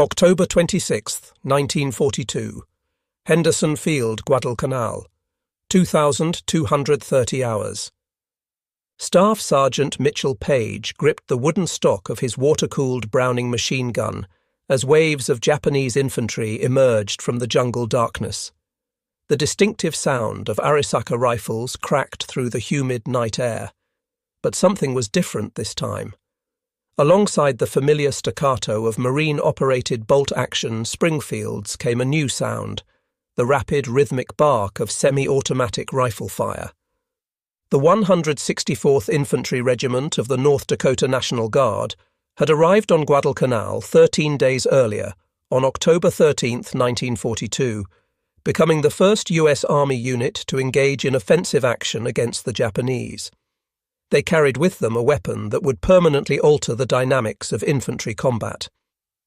October 26, 1942. Henderson Field, Guadalcanal. 2,230 hours. Staff Sergeant Mitchell Page gripped the wooden stock of his water-cooled Browning machine gun as waves of Japanese infantry emerged from the jungle darkness. The distinctive sound of Arisaka rifles cracked through the humid night air. But something was different this time. Alongside the familiar staccato of marine-operated bolt-action Springfields came a new sound, the rapid rhythmic bark of semi-automatic rifle fire. The 164th Infantry Regiment of the North Dakota National Guard had arrived on Guadalcanal 13 days earlier, on October 13, 1942, becoming the first U.S. Army unit to engage in offensive action against the Japanese. They carried with them a weapon that would permanently alter the dynamics of infantry combat.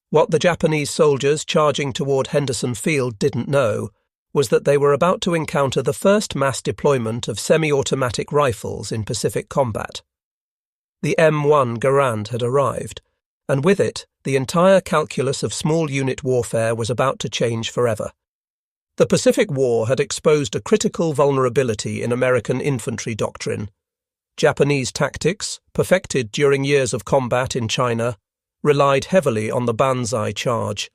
What the Japanese soldiers charging toward Henderson Field didn't know was that they were about to encounter the first mass deployment of semi-automatic rifles in Pacific combat. The M1 Garand had arrived, and with it, the entire calculus of small unit warfare was about to change forever. The Pacific War had exposed a critical vulnerability in American infantry doctrine. Japanese tactics, perfected during years of combat in China, relied heavily on the Banzai charge,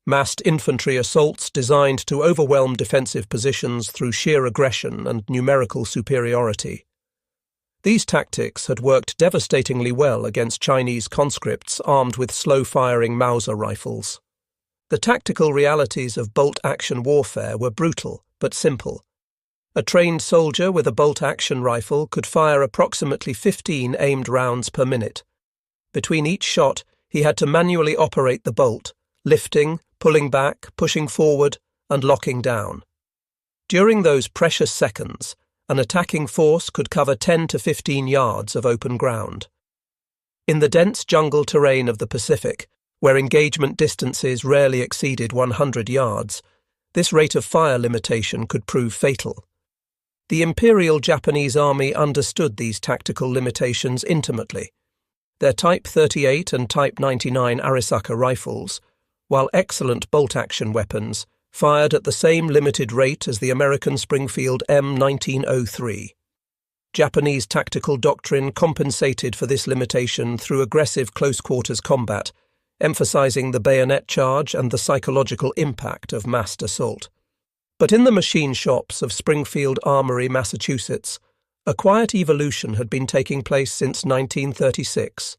massed infantry assaults designed to overwhelm defensive positions through sheer aggression and numerical superiority. These tactics had worked devastatingly well against Chinese conscripts armed with slow-firing Mauser rifles. The tactical realities of bolt-action warfare were brutal but simple. A trained soldier with a bolt-action rifle could fire approximately 15 aimed rounds per minute. Between each shot, he had to manually operate the bolt, lifting, pulling back, pushing forward, and locking down. During those precious seconds, an attacking force could cover 10 to 15 yards of open ground. In the dense jungle terrain of the Pacific, where engagement distances rarely exceeded 100 yards, this rate of fire limitation could prove fatal. The Imperial Japanese Army understood these tactical limitations intimately. Their Type 38 and Type 99 Arisaka rifles, while excellent bolt-action weapons, fired at the same limited rate as the American Springfield M1903. Japanese tactical doctrine compensated for this limitation through aggressive close-quarters combat, emphasizing the bayonet charge and the psychological impact of massed assault. But in the machine shops of Springfield Armory, Massachusetts, a quiet evolution had been taking place since 1936.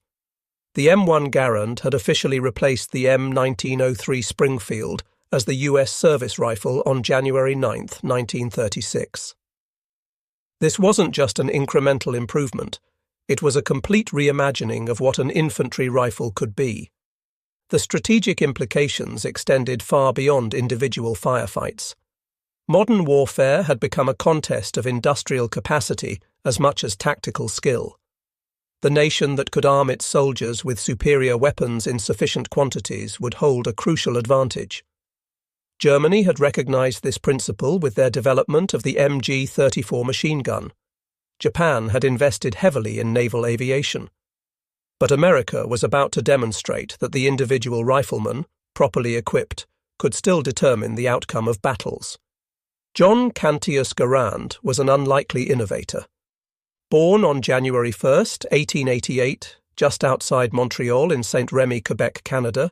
The M1 Garand had officially replaced the M1903 Springfield as the U.S. service rifle on January 9, 1936. This wasn't just an incremental improvement, it was a complete reimagining of what an infantry rifle could be. The strategic implications extended far beyond individual firefights. Modern warfare had become a contest of industrial capacity as much as tactical skill. The nation that could arm its soldiers with superior weapons in sufficient quantities would hold a crucial advantage. Germany had recognized this principle with their development of the MG-34 machine gun. Japan had invested heavily in naval aviation. But America was about to demonstrate that the individual rifleman, properly equipped, could still determine the outcome of battles. John Cantius Garand was an unlikely innovator. Born on January 1, 1888, just outside Montreal in St. Remy, Quebec, Canada,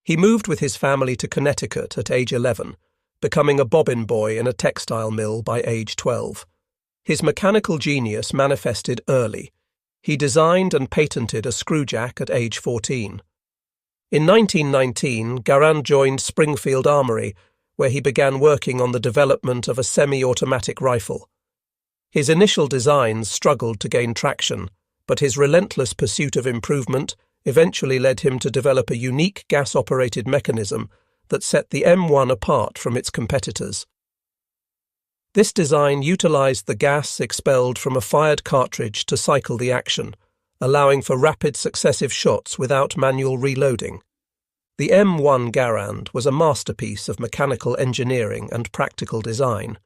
he moved with his family to Connecticut at age 11, becoming a bobbin boy in a textile mill by age 12. His mechanical genius manifested early. He designed and patented a screwjack at age 14. In 1919, Garand joined Springfield Armory, where he began working on the development of a semi-automatic rifle. His initial designs struggled to gain traction, but his relentless pursuit of improvement eventually led him to develop a unique gas-operated mechanism that set the M1 apart from its competitors. This design utilized the gas expelled from a fired cartridge to cycle the action, allowing for rapid successive shots without manual reloading. The M1 Garand was a masterpiece of mechanical engineering and practical design.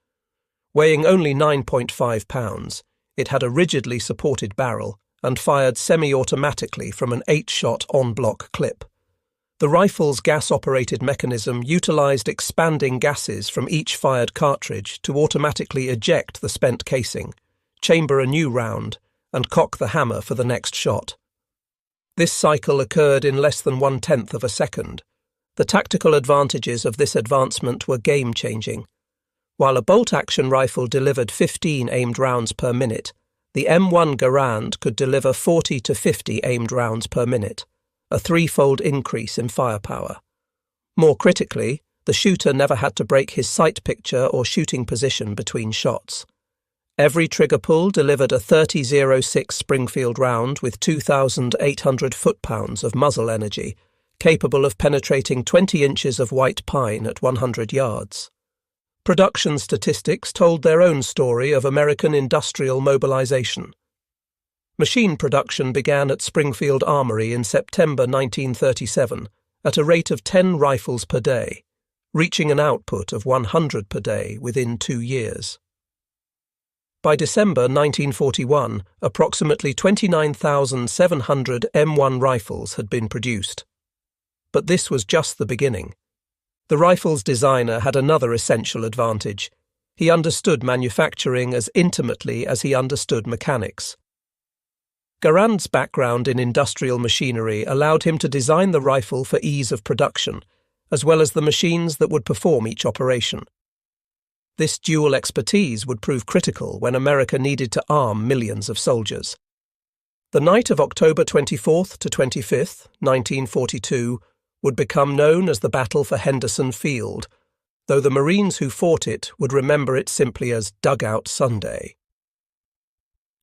Weighing only 9.5 pounds, it had a rigidly supported barrel and fired semi-automatically from an 8-shot on-block clip. The rifle's gas-operated mechanism utilized expanding gases from each fired cartridge to automatically eject the spent casing, chamber a new round, and cock the hammer for the next shot. This cycle occurred in less than 1/10 of a second. The tactical advantages of this advancement were game-changing. While a bolt-action rifle delivered 15 aimed rounds per minute, the M1 Garand could deliver 40 to 50 aimed rounds per minute, a threefold increase in firepower. More critically, the shooter never had to break his sight picture or shooting position between shots. Every trigger pull delivered a 30.06 Springfield round with 2,800 foot-pounds of muzzle energy, capable of penetrating 20 inches of white pine at 100 yards. Production statistics told their own story of American industrial mobilization. Machine production began at Springfield Armory in September 1937 at a rate of 10 rifles per day, reaching an output of 100 per day within 2 years. By December 1941, approximately 29,700 M1 rifles had been produced. But this was just the beginning. The rifle's designer had another essential advantage. He understood manufacturing as intimately as he understood mechanics. Garand's background in industrial machinery allowed him to design the rifle for ease of production, as well as the machines that would perform each operation. This dual expertise would prove critical when America needed to arm millions of soldiers. The night of October 24th to 25th, 1942, would become known as the Battle for Henderson Field, though the Marines who fought it would remember it simply as Dugout Sunday.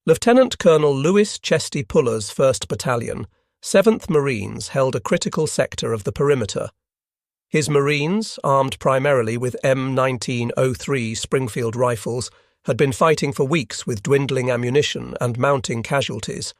Lieutenant Colonel Louis Chesty Puller's 1st Battalion, 7th Marines, held a critical sector of the perimeter. His Marines, armed primarily with M1903 Springfield rifles, had been fighting for weeks with dwindling ammunition and mounting casualties.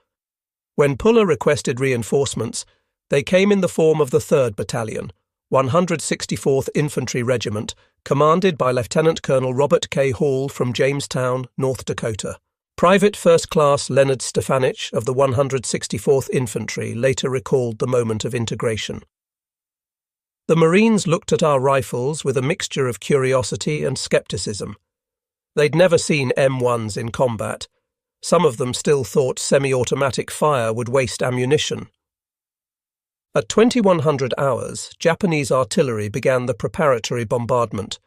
When Puller requested reinforcements, they came in the form of the 3rd Battalion, 164th Infantry Regiment, commanded by Lieutenant Colonel Robert K. Hall from Jamestown, North Dakota. Private First Class Leonard Stefanich of the 164th Infantry later recalled the moment of integration. The Marines looked at our rifles with a mixture of curiosity and skepticism. They'd never seen M1s in combat. Some of them still thought semi-automatic fire would waste ammunition. At 2100 hours, Japanese artillery began the preparatory bombardment.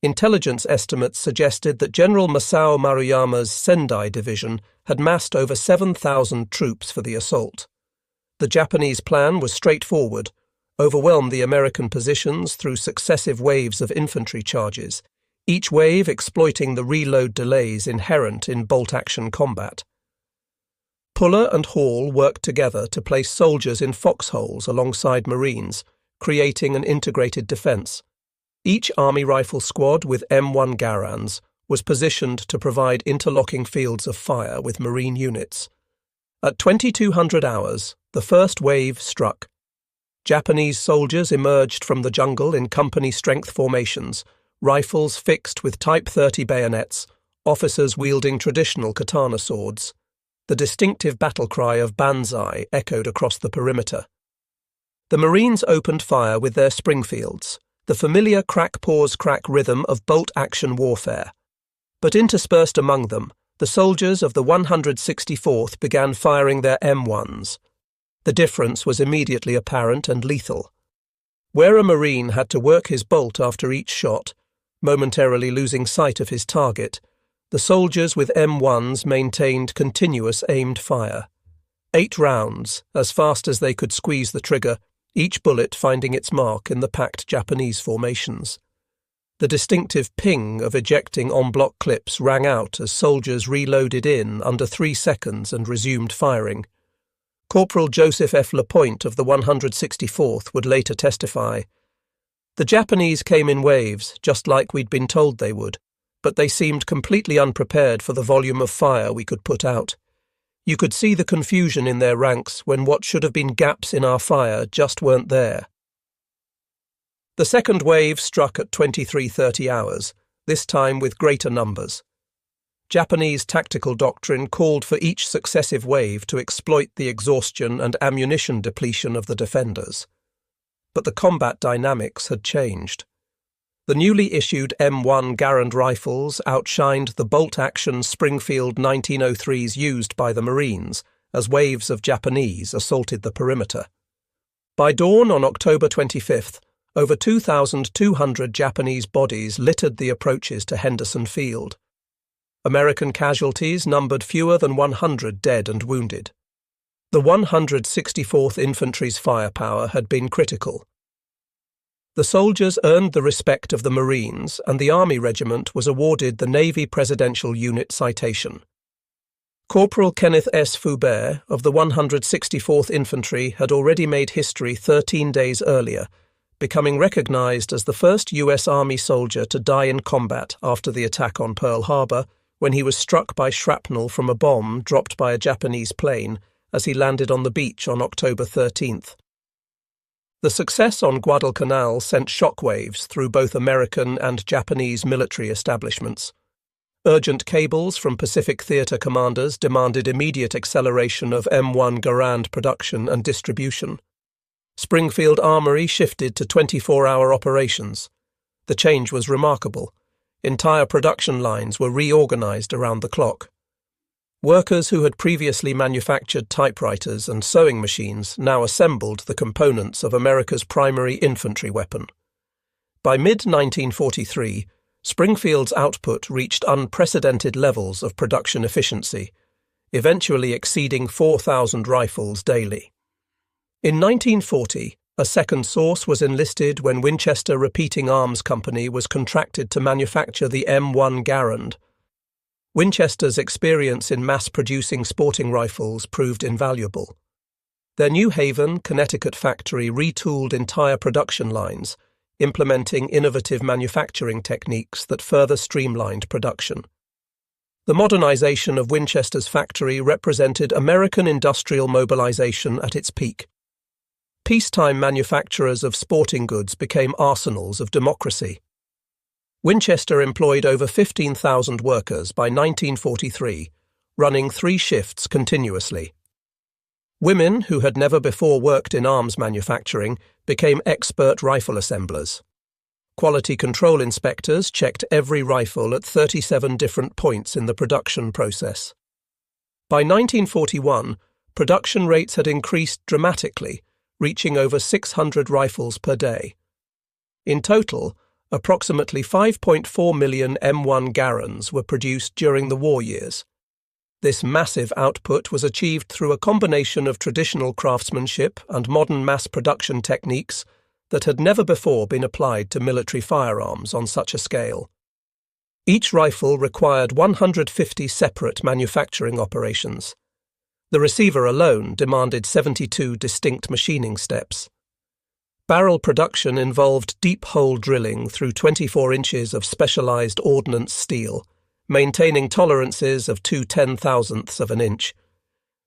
Intelligence estimates suggested that General Masao Maruyama's Sendai Division had massed over 7,000 troops for the assault. The Japanese plan was straightforward: overwhelm the American positions through successive waves of infantry charges, each wave exploiting the reload delays inherent in bolt-action combat. Puller and Hall worked together to place soldiers in foxholes alongside Marines, creating an integrated defence. Each Army rifle squad with M1 Garands was positioned to provide interlocking fields of fire with Marine units. At 2200 hours, the first wave struck. Japanese soldiers emerged from the jungle in company-strength formations, rifles fixed with Type 30 bayonets, officers wielding traditional katana swords. The distinctive battle cry of Banzai echoed across the perimeter. The Marines opened fire with their Springfields, the familiar crack-pause-crack rhythm of bolt-action warfare. But interspersed among them, the soldiers of the 164th began firing their M1s. The difference was immediately apparent and lethal. Where a Marine had to work his bolt after each shot, momentarily losing sight of his target, the soldiers with M1s maintained continuous aimed fire. 8 rounds, as fast as they could squeeze the trigger, each bullet finding its mark in the packed Japanese formations. The distinctive ping of ejecting en-bloc clips rang out as soldiers reloaded in under 3 seconds and resumed firing. Corporal Joseph F. Lapointe of the 164th would later testify, "The Japanese came in waves, just like we'd been told they would, but they seemed completely unprepared for the volume of fire we could put out. You could see the confusion in their ranks when what should have been gaps in our fire just weren't there." The second wave struck at 23:30 hours, this time with greater numbers. Japanese tactical doctrine called for each successive wave to exploit the exhaustion and ammunition depletion of the defenders. but the combat dynamics had changed. The newly issued M1 Garand rifles outshined the bolt-action Springfield 1903s used by the Marines as waves of Japanese assaulted the perimeter. By dawn on October 25th, over 2,200 Japanese bodies littered the approaches to Henderson Field. American casualties numbered fewer than 100 dead and wounded. The 164th Infantry's firepower had been critical. The soldiers earned the respect of the Marines, and the Army Regiment was awarded the Navy Presidential Unit Citation. Corporal Kenneth S. Foubert of the 164th Infantry had already made history 13 days earlier, becoming recognized as the first U.S. Army soldier to die in combat after the attack on Pearl Harbor, when he was struck by shrapnel from a bomb dropped by a Japanese plane as he landed on the beach on October 13th. The success on Guadalcanal sent shockwaves through both American and Japanese military establishments. Urgent cables from Pacific Theater commanders demanded immediate acceleration of M1 Garand production and distribution. Springfield Armory shifted to 24-hour operations. The change was remarkable. Entire production lines were reorganized around the clock. Workers who had previously manufactured typewriters and sewing machines now assembled the components of America's primary infantry weapon. By mid-1943, Springfield's output reached unprecedented levels of production efficiency, eventually exceeding 4,000 rifles daily. In 1940, a second source was enlisted when Winchester Repeating Arms Company was contracted to manufacture the M1 Garand. Winchester's experience in mass-producing sporting rifles proved invaluable. Their New Haven, Connecticut factory retooled entire production lines, implementing innovative manufacturing techniques that further streamlined production. The modernization of Winchester's factory represented American industrial mobilization at its peak. Peacetime manufacturers of sporting goods became arsenals of democracy. Winchester employed over 15,000 workers by 1943, running 3 shifts continuously. Women who had never before worked in arms manufacturing became expert rifle assemblers. Quality control inspectors checked every rifle at 37 different points in the production process. By 1941, production rates had increased dramatically, reaching over 600 rifles per day. In total, approximately 5.4 million M1 Garands were produced during the war years. This massive output was achieved through a combination of traditional craftsmanship and modern mass production techniques that had never before been applied to military firearms on such a scale. Each rifle required 150 separate manufacturing operations. The receiver alone demanded 72 distinct machining steps. Barrel production involved deep hole drilling through 24 inches of specialized ordnance steel, maintaining tolerances of 2/10,000ths of an inch.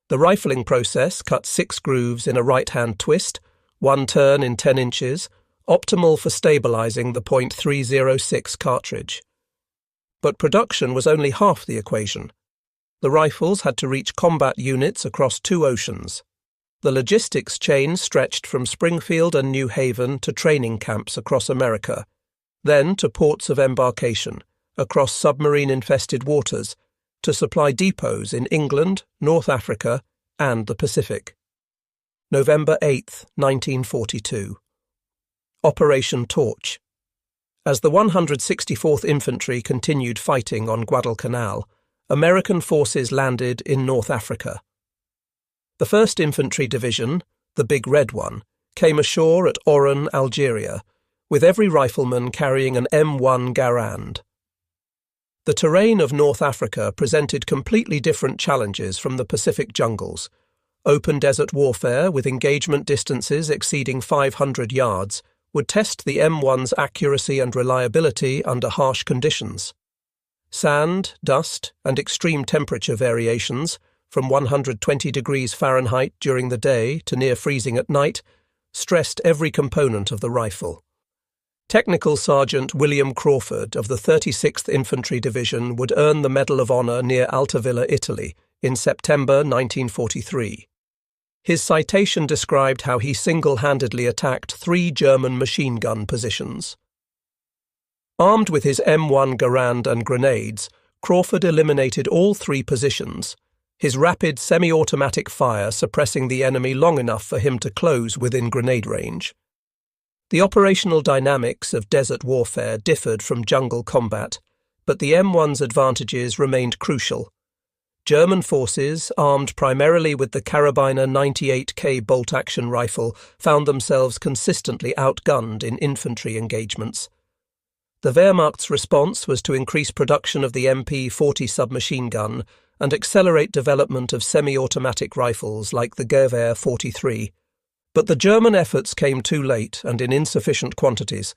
The rifling process cut 6 grooves in a right-hand twist, 1 turn in 10 inches, optimal for stabilizing the .306 cartridge. But production was only half the equation. The rifles had to reach combat units across 2 oceans. The logistics chain stretched from Springfield and New Haven to training camps across America, then to ports of embarkation, across submarine-infested waters, to supply depots in England, North Africa, and the Pacific. November 8, 1942. Operation Torch. As the 164th Infantry continued fighting on Guadalcanal, American forces landed in North Africa. The 1st Infantry Division, the Big Red one, came ashore at Oran, Algeria, with every rifleman carrying an M1 Garand. The terrain of North Africa presented completely different challenges from the Pacific jungles. Open desert warfare with engagement distances exceeding 500 yards would test the M1's accuracy and reliability under harsh conditions. Sand, dust, and extreme temperature variations, from 120 degrees Fahrenheit during the day to near freezing at night, stressed every component of the rifle. Technical Sergeant William Crawford of the 36th Infantry Division would earn the Medal of Honor near Altavilla, Italy, in September 1943. His citation described how he single-handedly attacked 3 German machine gun positions. Armed with his M1 Garand and grenades, Crawford eliminated all 3 positions, his rapid semi-automatic fire suppressing the enemy long enough for him to close within grenade range. The operational dynamics of desert warfare differed from jungle combat, but the M1's advantages remained crucial. German forces, armed primarily with the Karabiner 98K bolt-action rifle, found themselves consistently outgunned in infantry engagements. The Wehrmacht's response was to increase production of the MP-40 submachine gun and accelerate development of semi-automatic rifles like the Gewehr 43. But the German efforts came too late and in insufficient quantities.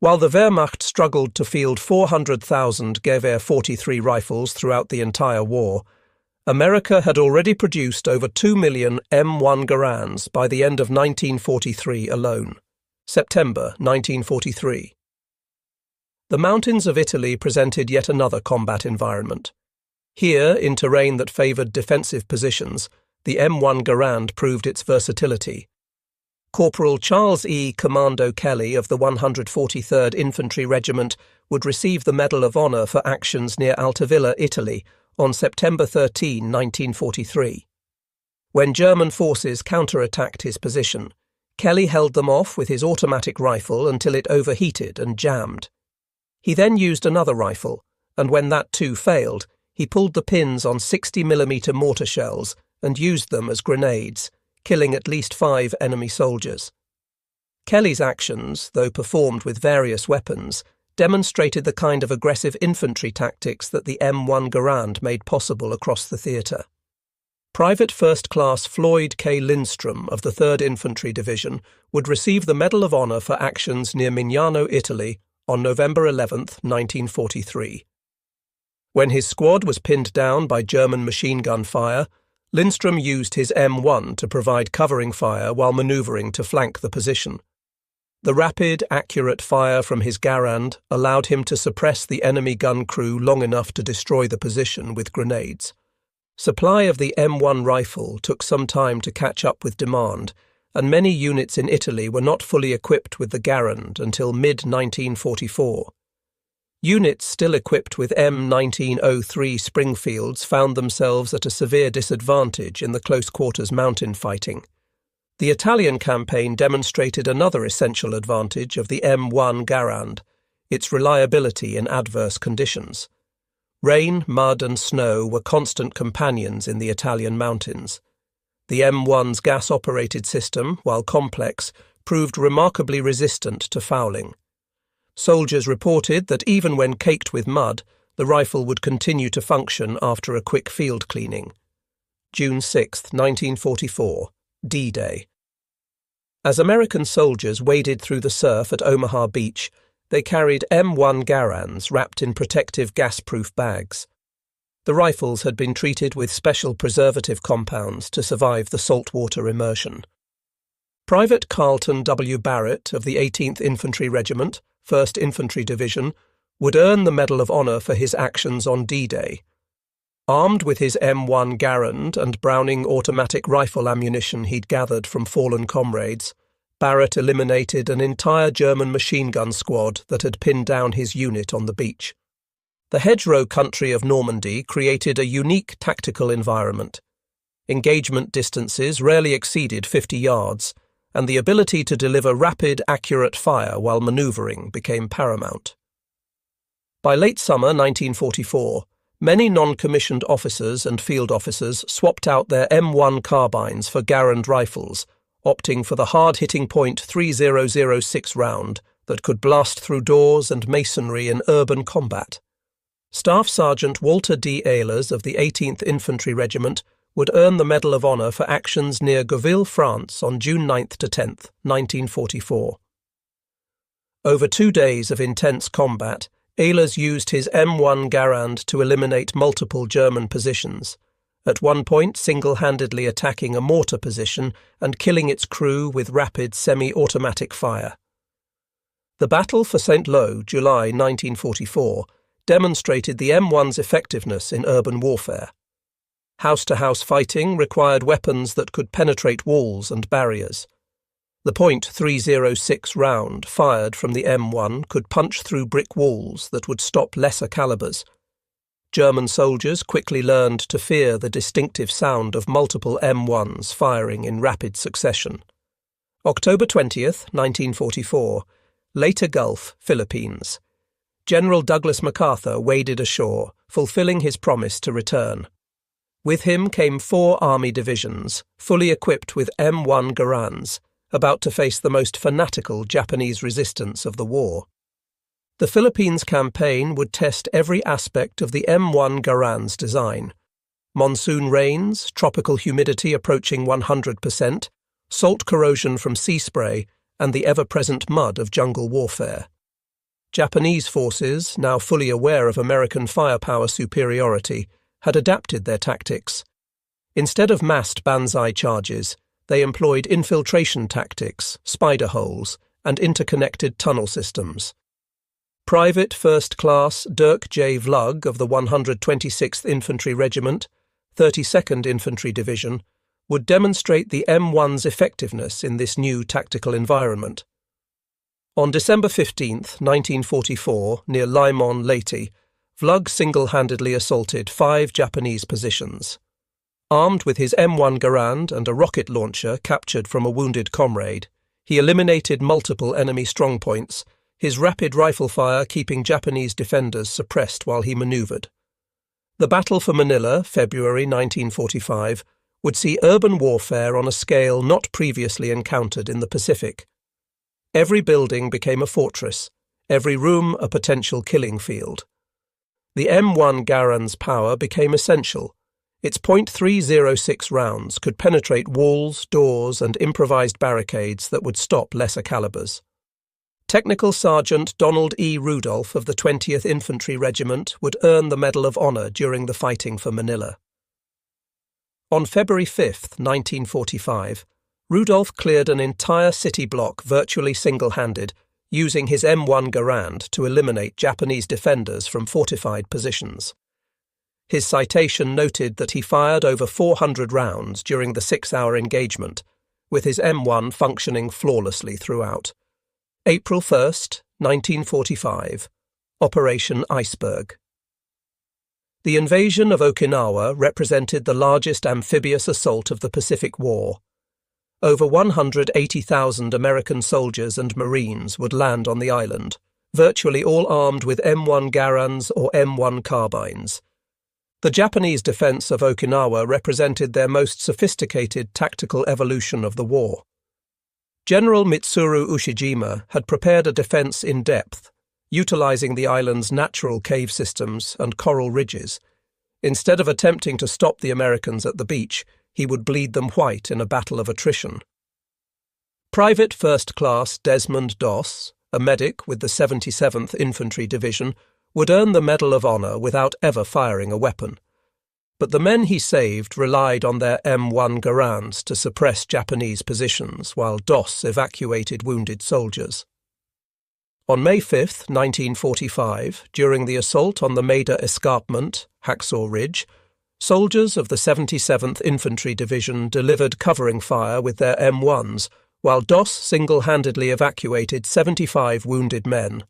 While the Wehrmacht struggled to field 400,000 Gewehr 43 rifles throughout the entire war, America had already produced over 2 million M1 Garands by the end of 1943 alone. September 1943. The mountains of Italy presented yet another combat environment. Here, in terrain that favoured defensive positions, the M1 Garand proved its versatility. Corporal Charles E. Commando Kelly of the 143rd Infantry Regiment would receive the Medal of Honour for actions near Altavilla, Italy, on September 13, 1943. When German forces counterattacked his position, Kelly held them off with his automatic rifle until it overheated and jammed. He then used another rifle, and when that too failed, he pulled the pins on 60mm mortar shells and used them as grenades, killing at least 5 enemy soldiers. Kelly's actions, though performed with various weapons, demonstrated the kind of aggressive infantry tactics that the M1 Garand made possible across the theatre. Private First Class Floyd K. Lindstrom of the 3rd Infantry Division would receive the Medal of Honour for actions near Mignano, Italy, on November 11, 1943. When his squad was pinned down by German machine gun fire, Lindstrom used his M1 to provide covering fire while manoeuvring to flank the position. The rapid, accurate fire from his Garand allowed him to suppress the enemy gun crew long enough to destroy the position with grenades. Supply of the M1 rifle took some time to catch up with demand, and many units in Italy were not fully equipped with the Garand until mid-1944. Units still equipped with M1903 Springfields found themselves at a severe disadvantage in the close-quarters mountain fighting. The Italian campaign demonstrated another essential advantage of the M1 Garand, its reliability in adverse conditions. Rain, mud and snow were constant companions in the Italian mountains. The M1's gas-operated system, while complex, proved remarkably resistant to fouling. Soldiers reported that even when caked with mud, the rifle would continue to function after a quick field cleaning. June 6, 1944, D-Day. As American soldiers waded through the surf at Omaha Beach, they carried M1 Garands wrapped in protective gas-proof bags. The rifles had been treated with special preservative compounds to survive the saltwater immersion. Private Carlton W. Barrett of the 18th Infantry Regiment, 1st Infantry Division, would earn the Medal of Honour for his actions on D-Day. Armed with his M1 Garand and Browning automatic rifle ammunition he'd gathered from fallen comrades, Barrett eliminated an entire German machine gun squad that had pinned down his unit on the beach. The hedgerow country of Normandy created a unique tactical environment. Engagement distances rarely exceeded 50 yards, and the ability to deliver rapid, accurate fire while manoeuvring became paramount. By late summer 1944, many non-commissioned officers and field officers swapped out their M1 carbines for Garand rifles, opting for the hard-hitting .3006 round that could blast through doors and masonry in urban combat. Staff Sergeant Walter D. Ehlers of the 18th Infantry Regiment would earn the Medal of Honour for actions near Gauville, France on June 9 to 10, 1944. Over 2 days of intense combat, Ehlers used his M1 Garand to eliminate multiple German positions, at one point single-handedly attacking a mortar position and killing its crew with rapid semi-automatic fire. The Battle for St. Lo, July 1944, demonstrated the M1's effectiveness in urban warfare. House-to-house fighting required weapons that could penetrate walls and barriers. The .306 round fired from the M1 could punch through brick walls that would stop lesser calibers. German soldiers quickly learned to fear the distinctive sound of multiple M1s firing in rapid succession. October 20th, 1944, Leyte Gulf, Philippines. General Douglas MacArthur waded ashore, fulfilling his promise to return. With him came 4 army divisions, fully equipped with M1 Garands, about to face the most fanatical Japanese resistance of the war. The Philippines campaign would test every aspect of the M1 Garand's design. Monsoon rains, tropical humidity approaching 100%, salt corrosion from sea spray, and the ever-present mud of jungle warfare. Japanese forces, now fully aware of American firepower superiority, had adapted their tactics. Instead of massed Banzai charges, they employed infiltration tactics, spider holes, and interconnected tunnel systems. Private First Class Dirk J. Vlug of the 126th Infantry Regiment, 32nd Infantry Division, would demonstrate the M1's effectiveness in this new tactical environment. On December 15, 1944, near Limon, Leyte, Vlug single-handedly assaulted 5 Japanese positions. Armed with his M1 Garand and a rocket launcher captured from a wounded comrade, he eliminated multiple enemy strongpoints, his rapid rifle fire keeping Japanese defenders suppressed while he manoeuvred. The Battle for Manila, February 1945, would see urban warfare on a scale not previously encountered in the Pacific. Every building became a fortress, every room a potential killing field. The M1 Garand's power became essential. Its .306 rounds could penetrate walls, doors, and improvised barricades that would stop lesser calibers. Technical Sergeant Donald E. Rudolph of the 20th Infantry Regiment would earn the Medal of Honor during the fighting for Manila. On February 5, 1945, Rudolph cleared an entire city block virtually single-handed, using his M1 Garand to eliminate Japanese defenders from fortified positions. His citation noted that he fired over 400 rounds during the 6-hour engagement, with his M1 functioning flawlessly throughout. April 1, 1945, Operation Iceberg. The invasion of Okinawa represented the largest amphibious assault of the Pacific War. Over 180,000 American soldiers and Marines would land on the island, virtually all armed with M1 Garands or M1 carbines. The Japanese defense of Okinawa represented their most sophisticated tactical evolution of the war. General Mitsuru Ushijima had prepared a defense in depth, utilizing the island's natural cave systems and coral ridges. Instead of attempting to stop the Americans at the beach, he would bleed them white in a battle of attrition. Private First Class Desmond Doss, a medic with the 77th Infantry Division, would earn the Medal of Honor without ever firing a weapon. But the men he saved relied on their M1 Garands to suppress Japanese positions while Doss evacuated wounded soldiers. On May 5, 1945, during the assault on the Maida Escarpment, Hacksaw Ridge, soldiers of the 77th Infantry Division delivered covering fire with their M1s, while Doss single-handedly evacuated 75 wounded men.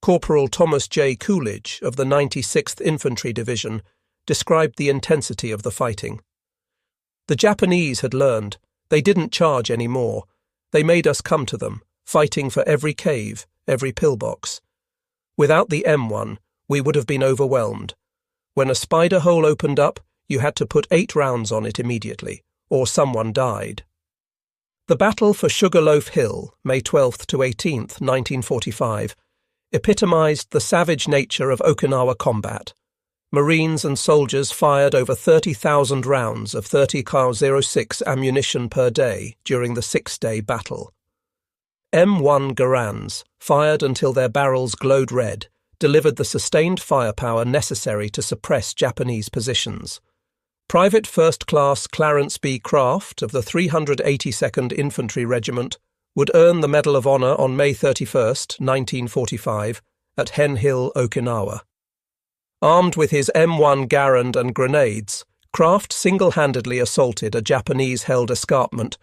Corporal Thomas J. Coolidge of the 96th Infantry Division described the intensity of the fighting. The Japanese had learned. They didn't charge anymore. They made us come to them, fighting for every cave, every pillbox. Without the M1, we would have been overwhelmed. When a spider hole opened up, you had to put 8 rounds on it immediately, or someone died. The Battle for Sugarloaf Hill, May 12th to 18th, 1945, epitomized the savage nature of Okinawa combat. Marines and soldiers fired over 30,000 rounds of .30 cal 06 ammunition per day during the 6-day battle. M1 Garands, fired until their barrels glowed red, delivered the sustained firepower necessary to suppress Japanese positions. Private First Class Clarence B. Craft of the 382nd Infantry Regiment would earn the Medal of Honor on May 31, 1945, at Hen Hill, Okinawa. Armed with his M1 Garand and grenades, Craft single-handedly assaulted a Japanese-held escarpment,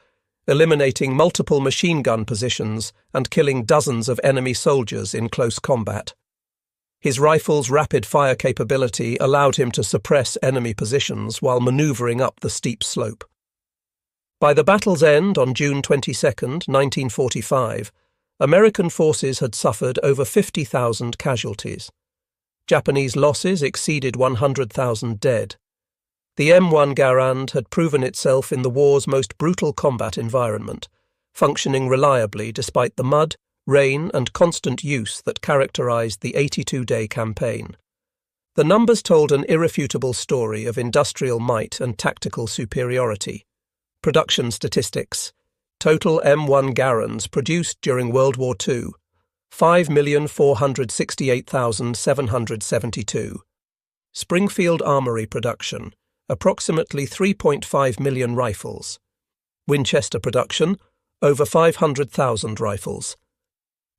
eliminating multiple machine gun positions and killing dozens of enemy soldiers in close combat. His rifle's rapid-fire capability allowed him to suppress enemy positions while maneuvering up the steep slope. By the battle's end on June 22, 1945, American forces had suffered over 50,000 casualties. Japanese losses exceeded 100,000 dead. The M1 Garand had proven itself in the war's most brutal combat environment, functioning reliably despite the mud, rain and constant use that characterized the 82-day campaign. The numbers told an irrefutable story of industrial might and tactical superiority. Production statistics. Total M1 Garands produced during World War II, 5,468,772. Springfield Armory production, approximately 3.5 million rifles. Winchester production, over 500,000 rifles.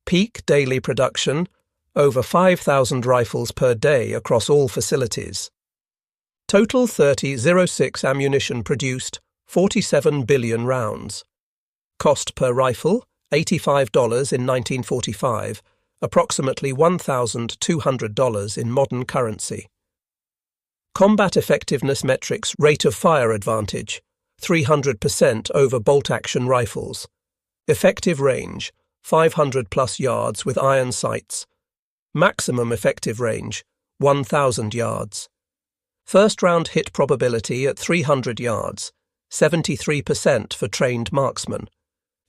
Peak daily production, over 5,000 rifles per day across all facilities. Total .30-06 ammunition produced, 47 billion rounds. Cost per rifle, $85 in 1945, approximately $1,200 in modern currency. Combat effectiveness metrics: rate of fire advantage, 300% over bolt-action rifles. Effective range, 500+ yards with iron sights. Maximum effective range, 1,000 yards. First-round hit probability at 300 yards, 73% for trained marksmen.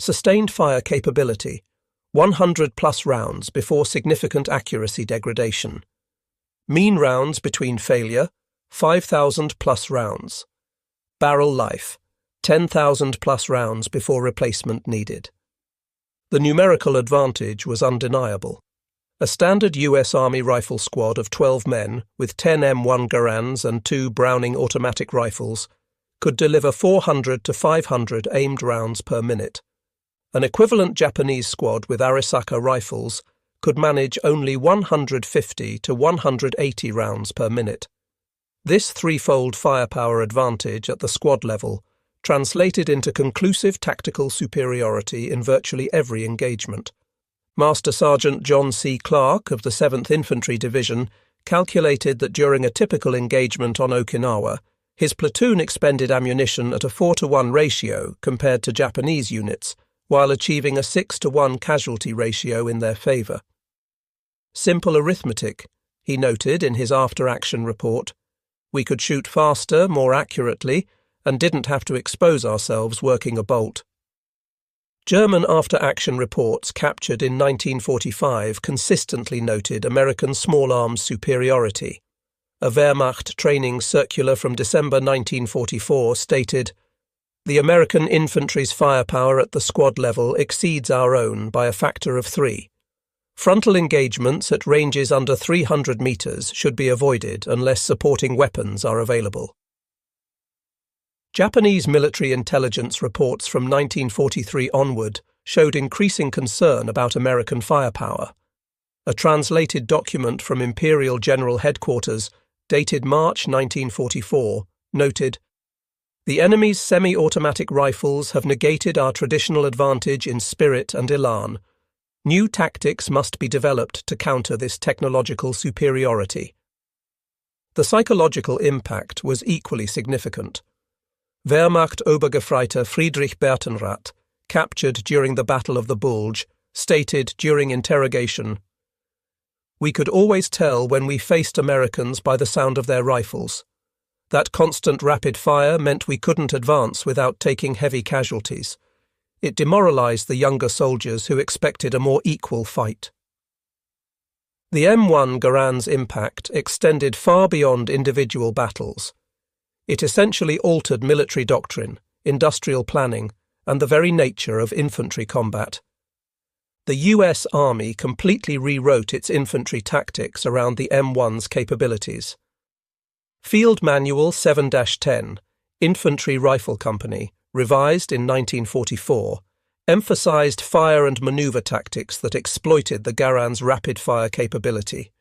Sustained fire capability, 100+ rounds before significant accuracy degradation. Mean rounds between failure, 5,000+ rounds. Barrel life, 10,000+ rounds before replacement needed. The numerical advantage was undeniable. A standard U.S. Army rifle squad of 12 men with 10 M1 Garands and 2 Browning automatic rifles could deliver 400 to 500 aimed rounds per minute. An equivalent Japanese squad with Arisaka rifles could manage only 150 to 180 rounds per minute. This threefold firepower advantage at the squad level translated into conclusive tactical superiority in virtually every engagement. Master Sergeant John C. Clark of the 7th Infantry Division calculated that during a typical engagement on Okinawa, his platoon expended ammunition at a 4-to-1 ratio compared to Japanese units, while achieving a 6-to-1 casualty ratio in their favour. Simple arithmetic, he noted in his after-action report. We could shoot faster, more accurately, and didn't have to expose ourselves working a bolt. German after-action reports captured in 1945 consistently noted American small arms superiority. A Wehrmacht training circular from December 1944 stated, "The American infantry's firepower at the squad level exceeds our own by a factor of 3. Frontal engagements at ranges under 300 meters should be avoided unless supporting weapons are available." Japanese military intelligence reports from 1943 onward showed increasing concern about American firepower. A translated document from Imperial General Headquarters, dated March 1944, noted, "The enemy's semi-automatic rifles have negated our traditional advantage in spirit and elan. New tactics must be developed to counter this technological superiority." The psychological impact was equally significant. Wehrmacht Obergefreiter Friedrich Bertenrath, captured during the Battle of the Bulge, stated during interrogation, "We could always tell when we faced Americans by the sound of their rifles. That constant rapid fire meant we couldn't advance without taking heavy casualties. It demoralized the younger soldiers who expected a more equal fight." The M1 Garand's impact extended far beyond individual battles. It essentially altered military doctrine, industrial planning, and the very nature of infantry combat. The U.S. Army completely rewrote its infantry tactics around the M1's capabilities. Field Manual 7-10, Infantry Rifle Company, revised in 1944, emphasized fire and maneuver tactics that exploited the Garand's rapid-fire capability.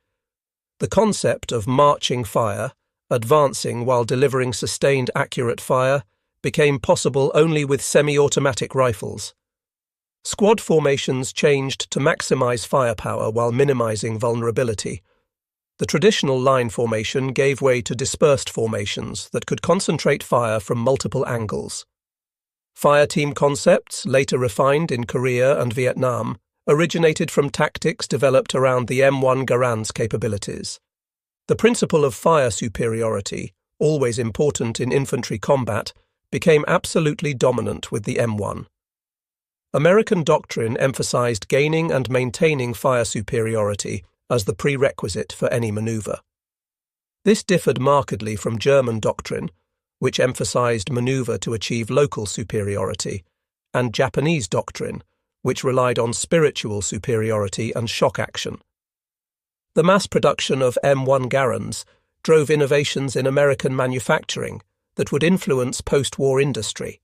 The concept of marching fire, advancing while delivering sustained accurate fire, became possible only with semi-automatic rifles. Squad formations changed to maximize firepower while minimizing vulnerability. The traditional line formation gave way to dispersed formations that could concentrate fire from multiple angles. Fireteam concepts, later refined in Korea and Vietnam, originated from tactics developed around the M1 Garand's capabilities. The principle of fire superiority, always important in infantry combat, became absolutely dominant with the M1. American doctrine emphasized gaining and maintaining fire superiority as the prerequisite for any maneuver. This differed markedly from German doctrine, which emphasized maneuver to achieve local superiority, and Japanese doctrine, which relied on spiritual superiority and shock action. The mass production of M1 Garands drove innovations in American manufacturing that would influence post-war industry.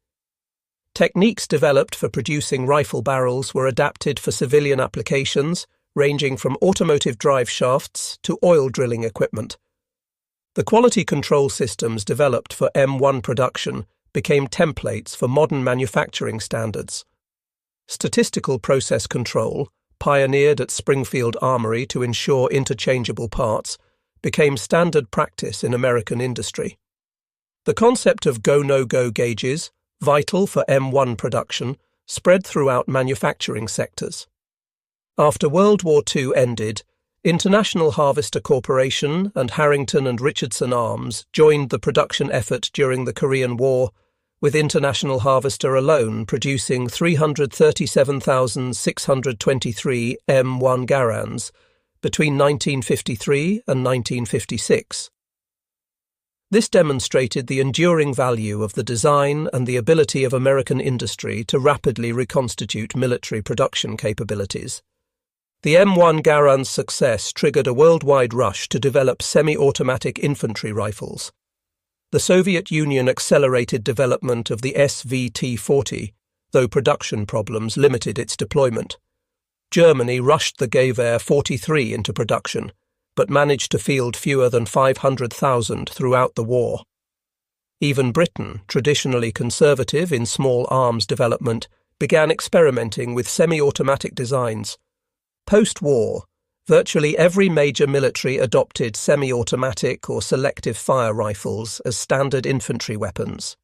Techniques developed for producing rifle barrels were adapted for civilian applications, ranging from automotive drive shafts to oil drilling equipment. The quality control systems developed for M1 production became templates for modern manufacturing standards. Statistical process control, pioneered at Springfield Armory to ensure interchangeable parts, became standard practice in American industry. The concept of go-no-go gauges, vital for M1 production, spread throughout manufacturing sectors. After World War II ended, International Harvester Corporation and Harrington and Richardson Arms joined the production effort during the Korean War, with International Harvester alone producing 337,623 M1 Garands between 1953 and 1956. This demonstrated the enduring value of the design and the ability of American industry to rapidly reconstitute military production capabilities. The M1 Garand's success triggered a worldwide rush to develop semi-automatic infantry rifles. The Soviet Union accelerated development of the SVT-40, though production problems limited its deployment. Germany rushed the Gewehr 43 into production, but managed to field fewer than 500,000 throughout the war. Even Britain, traditionally conservative in small arms development, began experimenting with semi-automatic designs. Post-war, virtually every major military adopted semi-automatic or selective fire rifles as standard infantry weapons.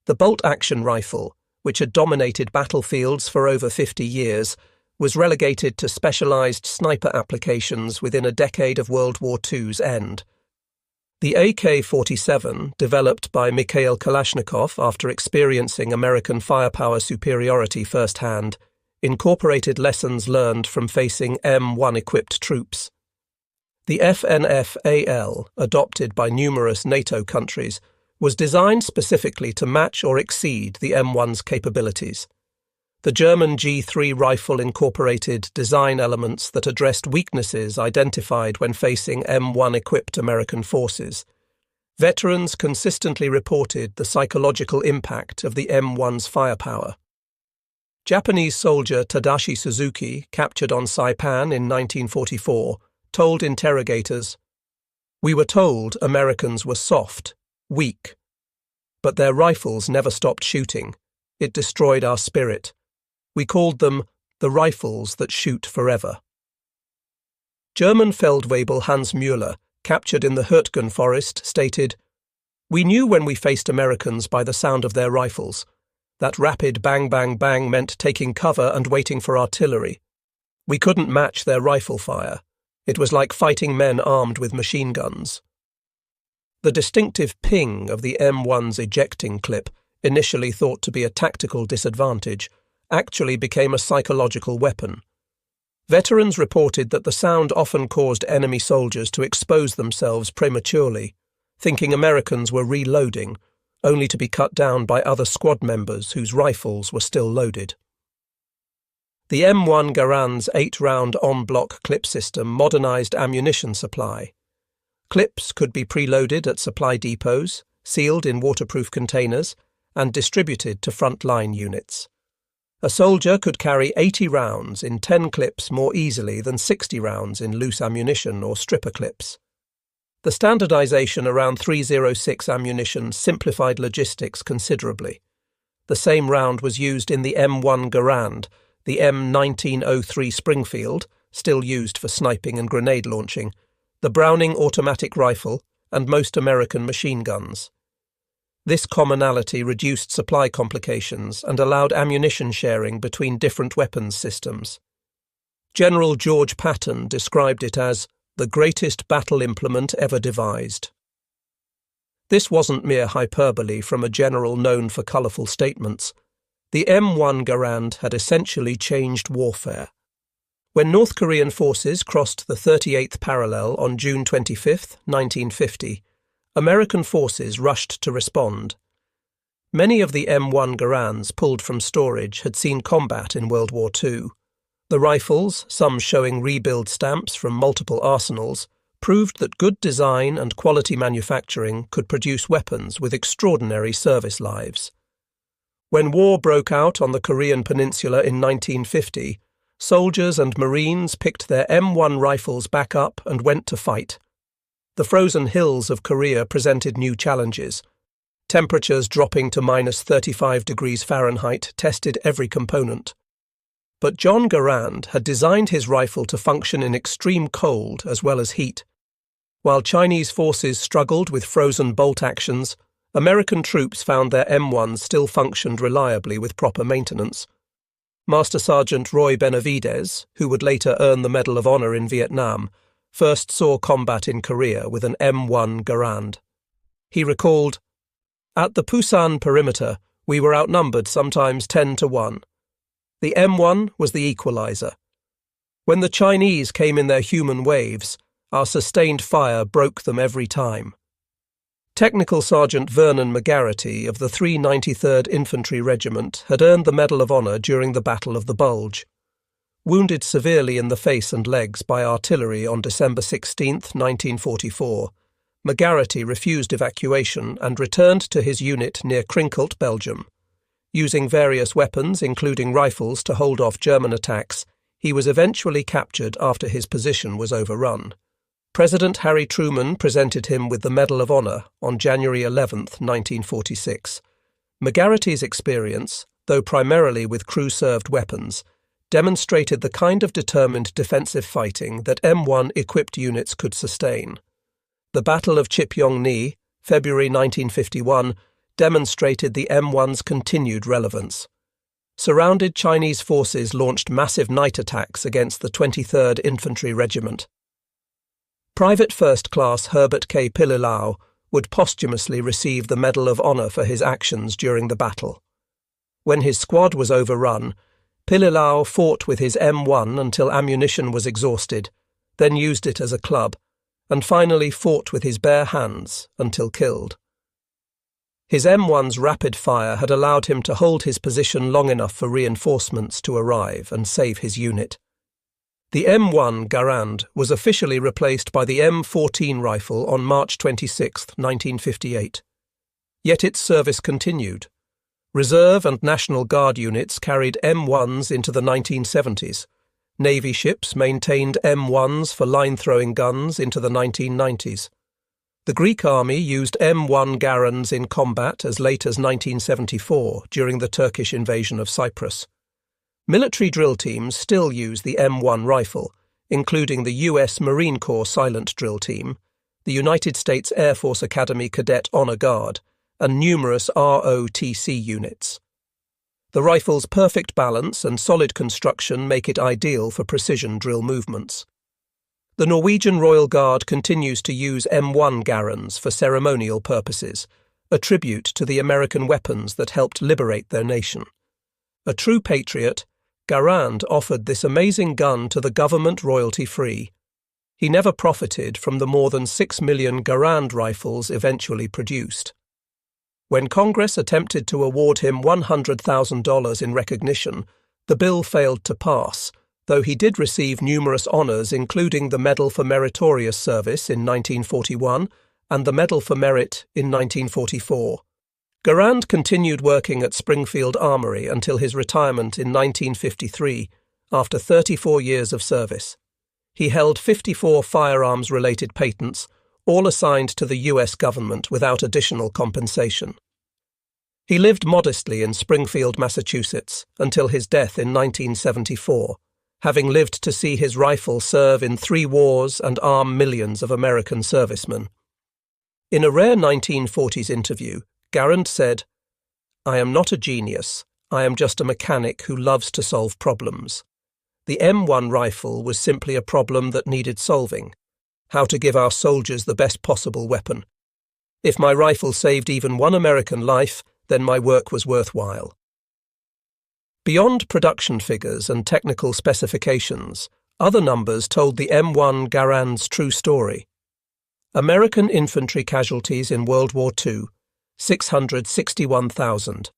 The bolt-action rifle, which had dominated battlefields for over 50 years, was relegated to specialized sniper applications within a decade of World War II's end. The AK-47, developed by Mikhail Kalashnikov after experiencing American firepower superiority firsthand, incorporated lessons learned from facing M1-equipped troops. The FNF-AL, adopted by numerous NATO countries, was designed specifically to match or exceed the M1's capabilities. The German G3 rifle incorporated design elements that addressed weaknesses identified when facing M1-equipped American forces. Veterans consistently reported the psychological impact of the M1's firepower. Japanese soldier Tadashi Suzuki, captured on Saipan in 1944, told interrogators, "We were told Americans were soft, weak. But their rifles never stopped shooting. It destroyed our spirit. We called them the rifles that shoot forever." German Feldwebel Hans Müller, captured in the Hürtgen forest, stated, "We knew when we faced Americans by the sound of their rifles. That rapid bang-bang-bang meant taking cover and waiting for artillery. We couldn't match their rifle fire. It was like fighting men armed with machine guns." The distinctive ping of the M1's ejecting clip, initially thought to be a tactical disadvantage, actually became a psychological weapon. Veterans reported that the sound often caused enemy soldiers to expose themselves prematurely, thinking Americans were reloading, only to be cut down by other squad members whose rifles were still loaded. The M1 Garand's 8-round en-bloc clip system modernized ammunition supply. Clips could be preloaded at supply depots, sealed in waterproof containers, and distributed to front-line units. A soldier could carry 80 rounds in 10 clips more easily than 60 rounds in loose ammunition or stripper clips. The standardization around .306 ammunition simplified logistics considerably. The same round was used in the M1 Garand, the M1903 Springfield, still used for sniping and grenade launching, the Browning automatic rifle, and most American machine guns. This commonality reduced supply complications and allowed ammunition sharing between different weapons systems. General George Patton described it as the greatest battle implement ever devised. This wasn't mere hyperbole from a general known for colourful statements. The M1 Garand had essentially changed warfare. When North Korean forces crossed the 38th parallel on June 25, 1950, American forces rushed to respond. Many of the M1 Garands pulled from storage had seen combat in World War II. The rifles, some showing rebuild stamps from multiple arsenals, proved that good design and quality manufacturing could produce weapons with extraordinary service lives. When war broke out on the Korean peninsula in 1950, soldiers and Marines picked their M1 rifles back up and went to fight. The frozen hills of Korea presented new challenges. Temperatures dropping to -35 degrees Fahrenheit tested every component. But John Garand had designed his rifle to function in extreme cold as well as heat. While Chinese forces struggled with frozen bolt actions, American troops found their M1s still functioned reliably with proper maintenance. Master Sergeant Roy Benavides, who would later earn the Medal of Honor in Vietnam, first saw combat in Korea with an M1 Garand. He recalled, "At the Pusan perimeter, we were outnumbered sometimes 10 to 1. The M1 was the equalizer. When the Chinese came in their human waves, our sustained fire broke them every time." Technical Sergeant Vernon McGarity of the 393rd Infantry Regiment had earned the Medal of Honor during the Battle of the Bulge. Wounded severely in the face and legs by artillery on December 16, 1944, McGarity refused evacuation and returned to his unit near Krinkelt, Belgium. Using various weapons, including rifles, to hold off German attacks, he was eventually captured after his position was overrun. President Harry Truman presented him with the Medal of Honor on January 11, 1946. McGarity's experience, though primarily with crew-served weapons, demonstrated the kind of determined defensive fighting that M1-equipped units could sustain. The Battle of Chipyong-ni, February 1951, demonstrated the M1's continued relevance. Surrounded Chinese forces launched massive night attacks against the 23rd Infantry Regiment. Private First Class Herbert K. Pililau would posthumously receive the Medal of Honor for his actions during the battle. When his squad was overrun, Pililau fought with his M1 until ammunition was exhausted, then used it as a club, and finally fought with his bare hands until killed. His M1's rapid fire had allowed him to hold his position long enough for reinforcements to arrive and save his unit. The M1 Garand was officially replaced by the M14 rifle on March 26, 1958. Yet its service continued. Reserve and National Guard units carried M1s into the 1970s. Navy ships maintained M1s for line-throwing guns into the 1990s. The Greek army used M1 Garands in combat as late as 1974 during the Turkish invasion of Cyprus. Military drill teams still use the M1 rifle, including the U.S. Marine Corps Silent Drill Team, the United States Air Force Academy Cadet Honor Guard, and numerous ROTC units. The rifle's perfect balance and solid construction make it ideal for precision drill movements. The Norwegian Royal Guard continues to use M1 Garands for ceremonial purposes, a tribute to the American weapons that helped liberate their nation. A true patriot, Garand offered this amazing gun to the government royalty-free. He never profited from the more than 6 million Garand rifles eventually produced. When Congress attempted to award him $100,000 in recognition, the bill failed to pass, though he did receive numerous honours including the Medal for Meritorious Service in 1941 and the Medal for Merit in 1944. Garand continued working at Springfield Armory until his retirement in 1953, after 34 years of service. He held 54 firearms-related patents, all assigned to the US government without additional compensation. He lived modestly in Springfield, Massachusetts, until his death in 1974, having lived to see his rifle serve in 3 wars and arm millions of American servicemen. In a rare 1940s interview, Garand said, "I am not a genius. I am just a mechanic who loves to solve problems. The M1 rifle was simply a problem that needed solving. How to give our soldiers the best possible weapon. If my rifle saved even one American life, then my work was worthwhile." Beyond production figures and technical specifications, other numbers told the M1 Garand's true story. American infantry casualties in World War II, 661,000.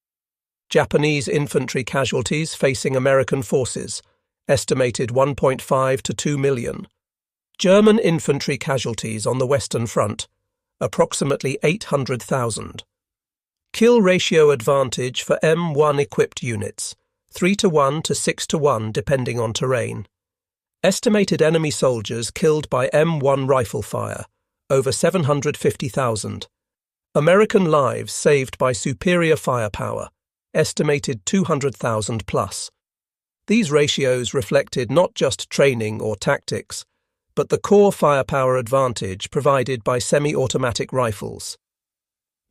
Japanese infantry casualties facing American forces, estimated 1.5 to 2 million. German infantry casualties on the Western Front, approximately 800,000. Kill ratio advantage for M1 equipped units, 3-to-1 to 6-to-1 depending on terrain. Estimated enemy soldiers killed by M1 rifle fire, over 750,000. American lives saved by superior firepower, estimated 200,000 plus. These ratios reflected not just training or tactics, but the core firepower advantage provided by semi-automatic rifles.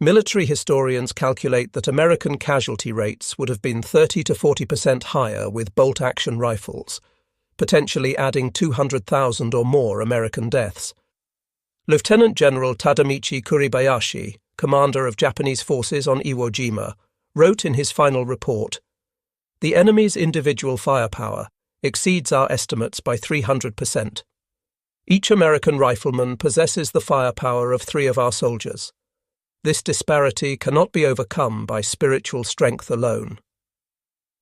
Military historians calculate that American casualty rates would have been 30 to 40% higher with bolt-action rifles, potentially adding 200,000 or more American deaths. Lieutenant General Tadamichi Kuribayashi, commander of Japanese forces on Iwo Jima, wrote in his final report, "The enemy's individual firepower exceeds our estimates by 300%. Each American rifleman possesses the firepower of 3 of our soldiers. This disparity cannot be overcome by spiritual strength alone."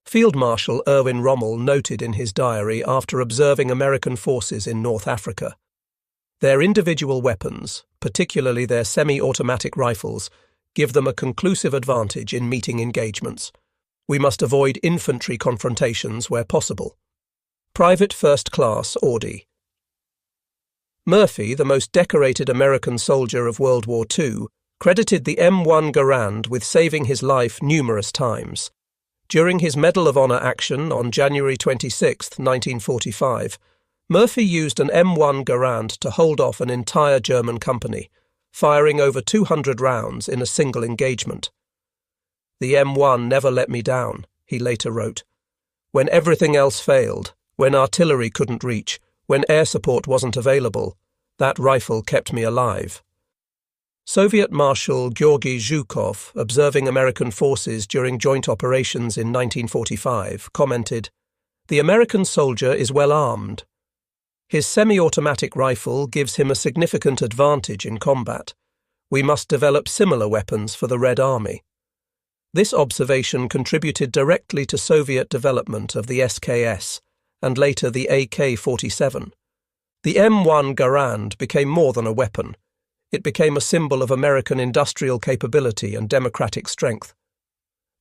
Field Marshal Erwin Rommel noted in his diary after observing American forces in North Africa, "Their individual weapons, particularly their semi-automatic rifles, give them a conclusive advantage in meeting engagements. We must avoid infantry confrontations where possible." Private First Class Audi. Murphy, the most decorated American soldier of World War II, credited the M1 Garand with saving his life numerous times. During his Medal of Honor action on January 26, 1945, Murphy used an M1 Garand to hold off an entire German company, firing over 200 rounds in a single engagement. "The M1 never let me down," he later wrote. "When everything else failed, when artillery couldn't reach, when air support wasn't available, that rifle kept me alive." Soviet Marshal Georgy Zhukov, observing American forces during joint operations in 1945, commented, "The American soldier is well armed. His semi-automatic rifle gives him a significant advantage in combat. We must develop similar weapons for the Red Army." This observation contributed directly to Soviet development of the SKS, and later the AK-47. The M1 Garand became more than a weapon. It became a symbol of American industrial capability and democratic strength.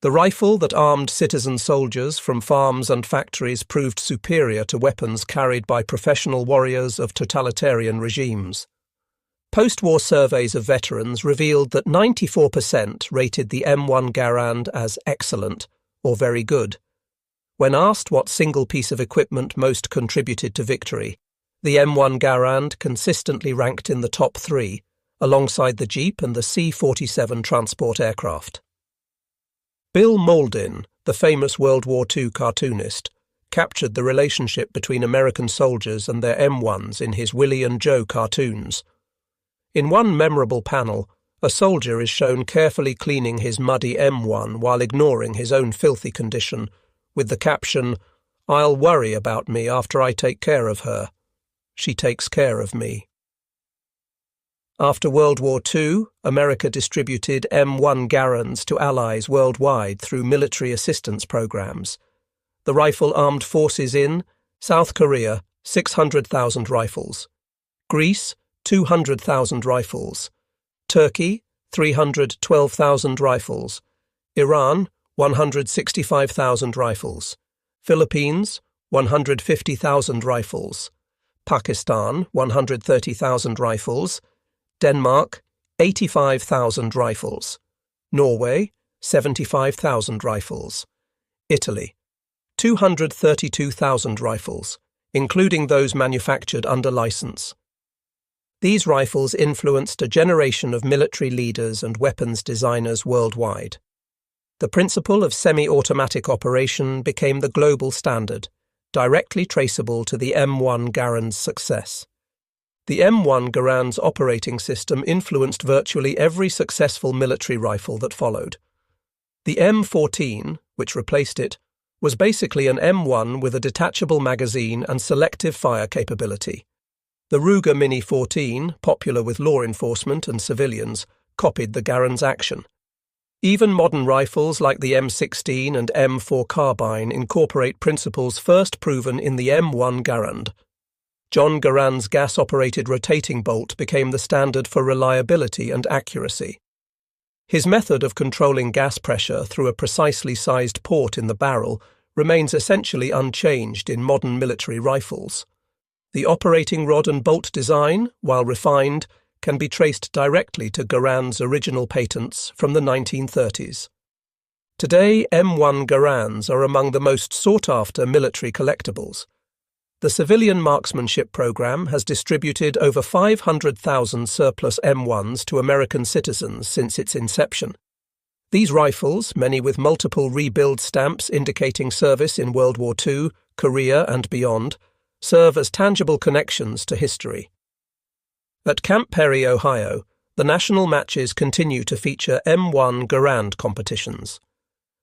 The rifle that armed citizen soldiers from farms and factories proved superior to weapons carried by professional warriors of totalitarian regimes. Post-war surveys of veterans revealed that 94% rated the M1 Garand as excellent or very good. When asked what single piece of equipment most contributed to victory, the M1 Garand consistently ranked in the top 3, alongside the Jeep and the C-47 transport aircraft. Bill Mauldin, the famous World War II cartoonist, captured the relationship between American soldiers and their M1s in his Willie and Joe cartoons. In one memorable panel, a soldier is shown carefully cleaning his muddy M1 while ignoring his own filthy condition, with the caption, "I'll worry about me after I take care of her. She takes care of me." After World War II, America distributed M1 Garands to allies worldwide through military assistance programs. The rifle armed forces in South Korea, 600,000 rifles. Greece, 200,000 rifles. Turkey, 312,000 rifles. Iran, 165,000 rifles. Philippines, 150,000 rifles. Pakistan, 130,000 rifles. Denmark, 85,000 rifles. Norway, 75,000 rifles. Italy, 232,000 rifles, including those manufactured under license. These rifles influenced a generation of military leaders and weapons designers worldwide. The principle of semi-automatic operation became the global standard, directly traceable to the M1 Garand's success. The M1 Garand's operating system influenced virtually every successful military rifle that followed. The M14, which replaced it, was basically an M1 with a detachable magazine and selective fire capability. The Ruger Mini 14, popular with law enforcement and civilians, copied the Garand's action. Even modern rifles like the M16 and M4 carbine incorporate principles first proven in the M1 Garand. John Garand's gas-operated rotating bolt became the standard for reliability and accuracy. His method of controlling gas pressure through a precisely sized port in the barrel remains essentially unchanged in modern military rifles. The operating rod and bolt design, while refined, can be traced directly to Garand's original patents from the 1930s. Today, M1 Garands are among the most sought-after military collectibles. The civilian marksmanship program has distributed over 500,000 surplus M1s to American citizens since its inception. These rifles, many with multiple rebuild stamps indicating service in World War II, Korea and beyond, serve as tangible connections to history. At Camp Perry, Ohio, the national matches continue to feature M1 Garand competitions.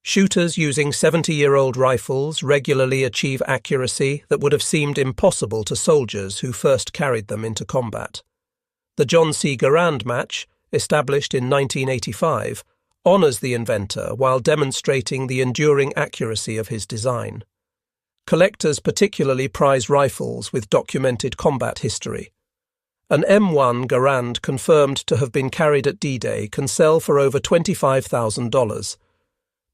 Shooters using 70-year-old rifles regularly achieve accuracy that would have seemed impossible to soldiers who first carried them into combat. The John C. Garand match, established in 1985, honours the inventor while demonstrating the enduring accuracy of his design. Collectors particularly prize rifles with documented combat history. An M1 Garand confirmed to have been carried at D-Day can sell for over $25,000.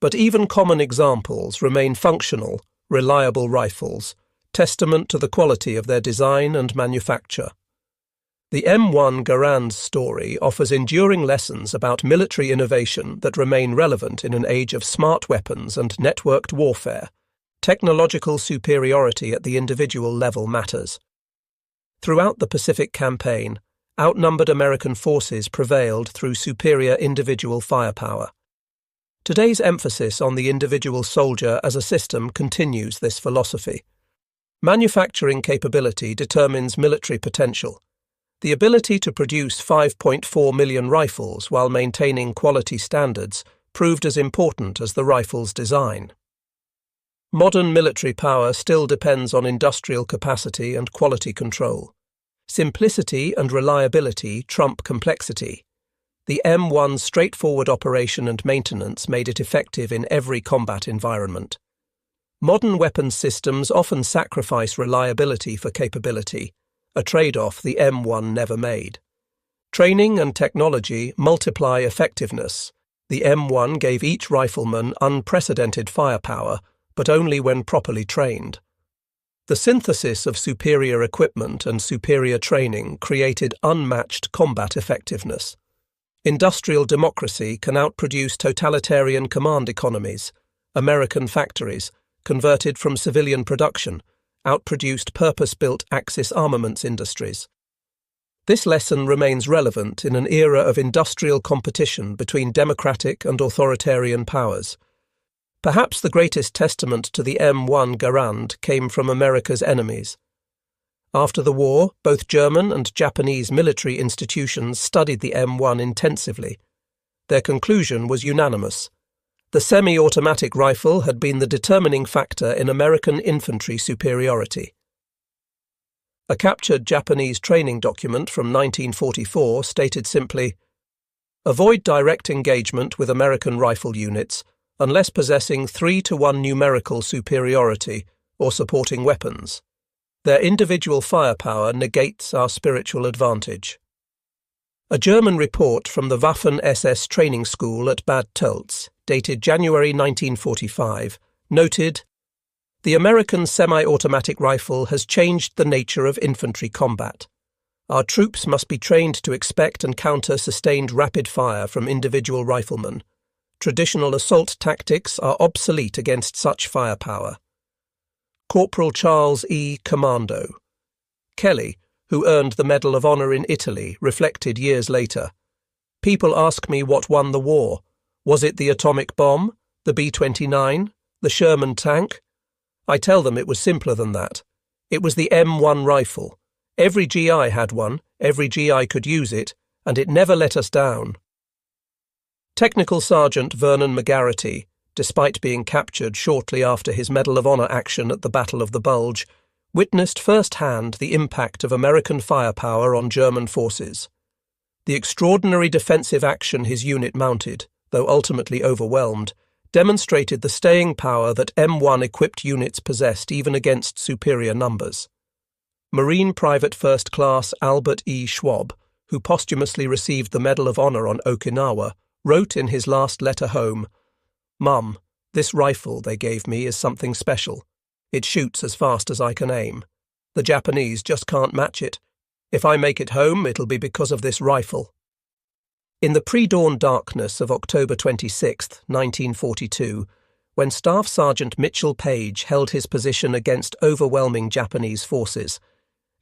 But even common examples remain functional, reliable rifles, testament to the quality of their design and manufacture. The M1 Garand's story offers enduring lessons about military innovation that remain relevant in an age of smart weapons and networked warfare. Technological superiority at the individual level matters. Throughout the Pacific Campaign, outnumbered American forces prevailed through superior individual firepower. Today's emphasis on the individual soldier as a system continues this philosophy. Manufacturing capability determines military potential. The ability to produce 5.4 million rifles while maintaining quality standards proved as important as the rifle's design. Modern military power still depends on industrial capacity and quality control. Simplicity and reliability trump complexity. The M1's straightforward operation and maintenance made it effective in every combat environment. Modern weapons systems often sacrifice reliability for capability, a trade-off the M1 never made. Training and technology multiply effectiveness. The M1 gave each rifleman unprecedented firepower, but only when properly trained. The synthesis of superior equipment and superior training created unmatched combat effectiveness. Industrial democracy can outproduce totalitarian command economies. American factories, converted from civilian production, outproduced purpose-built Axis armaments industries. This lesson remains relevant in an era of industrial competition between democratic and authoritarian powers. Perhaps the greatest testament to the M1 Garand came from America's enemies. After the war, both German and Japanese military institutions studied the M1 intensively. Their conclusion was unanimous. The semi-automatic rifle had been the determining factor in American infantry superiority. A captured Japanese training document from 1944 stated simply, "Avoid direct engagement with American rifle units unless possessing 3-to-1 numerical superiority or supporting weapons. Their individual firepower negates our spiritual advantage." A German report from the Waffen-SS training school at Bad Tölz, dated January 1945, noted, "The American semi-automatic rifle has changed the nature of infantry combat. Our troops must be trained to expect and counter sustained rapid fire from individual riflemen. Traditional assault tactics are obsolete against such firepower. Corporal Charles E. Commando. Kelly, who earned the Medal of Honor in Italy, reflected years later. People ask me what won the war. Was it the atomic bomb, the B-29, the Sherman tank? I tell them it was simpler than that. It was the M1 rifle. Every GI had one, every GI could use it, and it never let us down. Technical Sergeant Vernon McGarity, despite being captured shortly after his Medal of Honor action at the Battle of the Bulge, witnessed firsthand the impact of American firepower on German forces. The extraordinary defensive action his unit mounted, though ultimately overwhelmed, demonstrated the staying power that M1-equipped units possessed even against superior numbers. Marine Private First Class Albert E. Schwab, who posthumously received the Medal of Honor on Okinawa, wrote in his last letter home, "Mum, this rifle they gave me is something special. It shoots as fast as I can aim. The Japanese just can't match it. If I make it home, it'll be because of this rifle." In the pre-dawn darkness of October 26, 1942, when Staff Sergeant Mitchell Page held his position against overwhelming Japanese forces,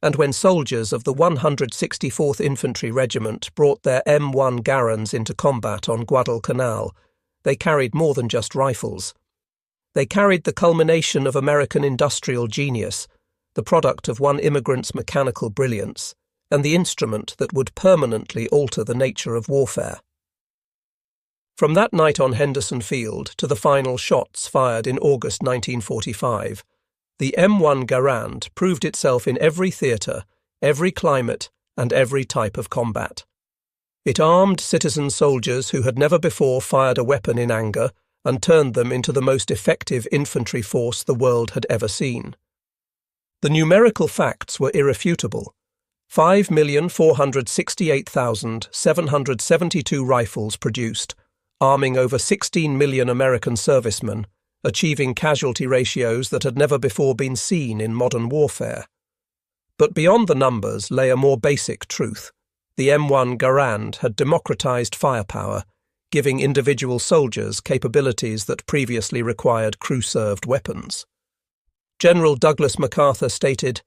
and when soldiers of the 164th Infantry Regiment brought their M1 Garands into combat on Guadalcanal, they carried more than just rifles. They carried the culmination of American industrial genius, the product of one immigrant's mechanical brilliance, and the instrument that would permanently alter the nature of warfare. From that night on Henderson Field to the final shots fired in August 1945, the M1 Garand proved itself in every theatre, every climate, and every type of combat. It armed citizen soldiers who had never before fired a weapon in anger and turned them into the most effective infantry force the world had ever seen. The numerical facts were irrefutable. 5,468,772 rifles produced, arming over 16 million American servicemen, achieving casualty ratios that had never before been seen in modern warfare. But beyond the numbers lay a more basic truth. The M1 Garand had democratized firepower, giving individual soldiers capabilities that previously required crew-served weapons. General Douglas MacArthur stated,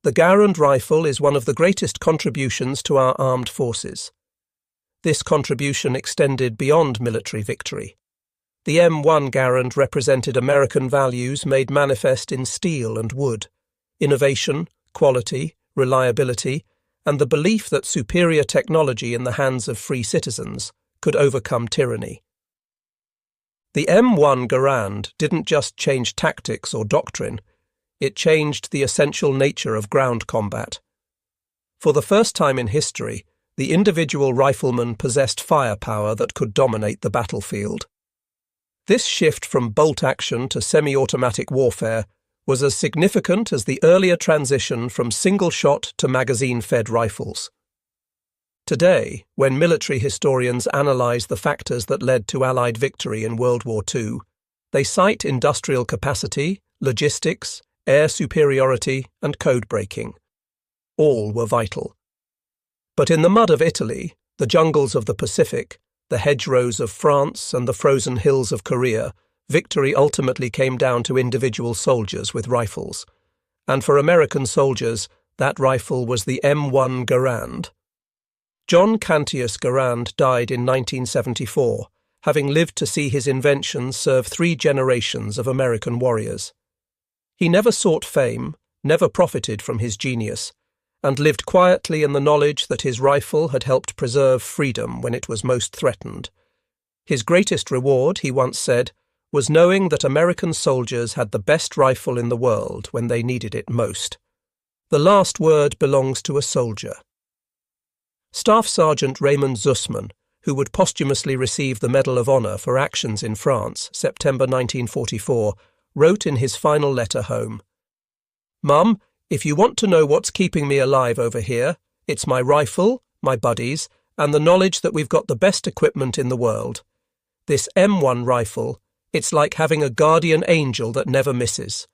"The Garand rifle is one of the greatest contributions to our armed forces." This contribution extended beyond military victory. The M1 Garand represented American values made manifest in steel and wood, innovation, quality, reliability, and the belief that superior technology in the hands of free citizens could overcome tyranny. The M1 Garand didn't just change tactics or doctrine, it changed the essential nature of ground combat. For the first time in history, the individual rifleman possessed firepower that could dominate the battlefield. This shift from bolt action to semi-automatic warfare was as significant as the earlier transition from single-shot to magazine-fed rifles. Today, when military historians analyse the factors that led to Allied victory in World War II, they cite industrial capacity, logistics, air superiority, and code-breaking. All were vital. But in the mud of Italy, the jungles of the Pacific, the hedgerows of France, and the frozen hills of Korea, victory ultimately came down to individual soldiers with rifles. And for American soldiers, that rifle was the M1 Garand. John Cantius Garand died in 1974, having lived to see his invention serve 3 generations of American warriors. He never sought fame, never profited from his genius, and lived quietly in the knowledge that his rifle had helped preserve freedom when it was most threatened. His greatest reward, he once said, was knowing that American soldiers had the best rifle in the world when they needed it most. The last word belongs to a soldier. Staff Sergeant Raymond Zussman, who would posthumously receive the Medal of Honor for actions in France, September 1944, wrote in his final letter home, "Mum, if you want to know what's keeping me alive over here, it's my rifle, my buddies, and the knowledge that we've got the best equipment in the world. This M1 rifle, it's like having a guardian angel that never misses."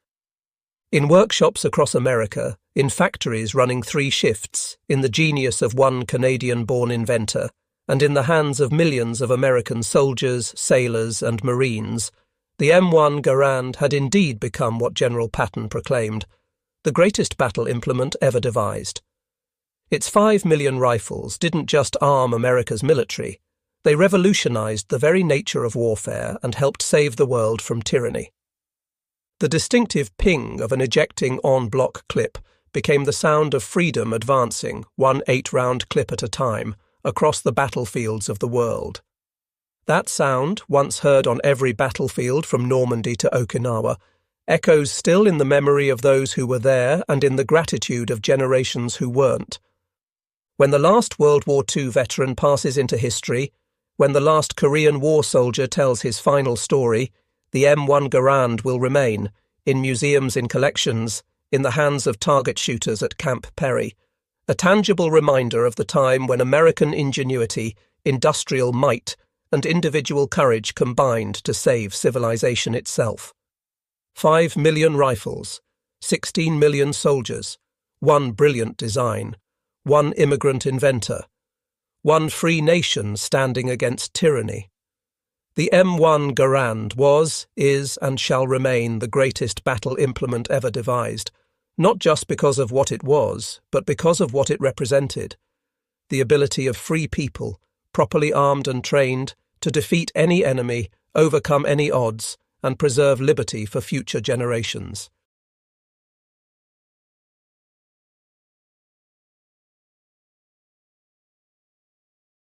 In workshops across America, in factories running 3 shifts, in the genius of one Canadian-born inventor, and in the hands of millions of American soldiers, sailors, and Marines, the M1 Garand had indeed become what General Patton proclaimed, the greatest battle implement ever devised. Its 5 million rifles didn't just arm America's military, they revolutionized the very nature of warfare and helped save the world from tyranny. The distinctive ping of an ejecting en-bloc clip became the sound of freedom advancing, one 8-round clip at a time, across the battlefields of the world. That sound, once heard on every battlefield from Normandy to Okinawa, echoes still in the memory of those who were there and in the gratitude of generations who weren't. When the last World War II veteran passes into history, when the last Korean War soldier tells his final story, the M1 Garand will remain, in museums in collections, in the hands of target shooters at Camp Perry, a tangible reminder of the time when American ingenuity, industrial might, and individual courage combined to save civilization itself. 5 million rifles, 16 million soldiers, one brilliant design, one immigrant inventor, one free nation standing against tyranny. The M1 Garand was, is, and shall remain the greatest battle implement ever devised, not just because of what it was, but because of what it represented. The ability of free people, properly armed and trained, to defeat any enemy, overcome any odds, and preserve liberty for future generations.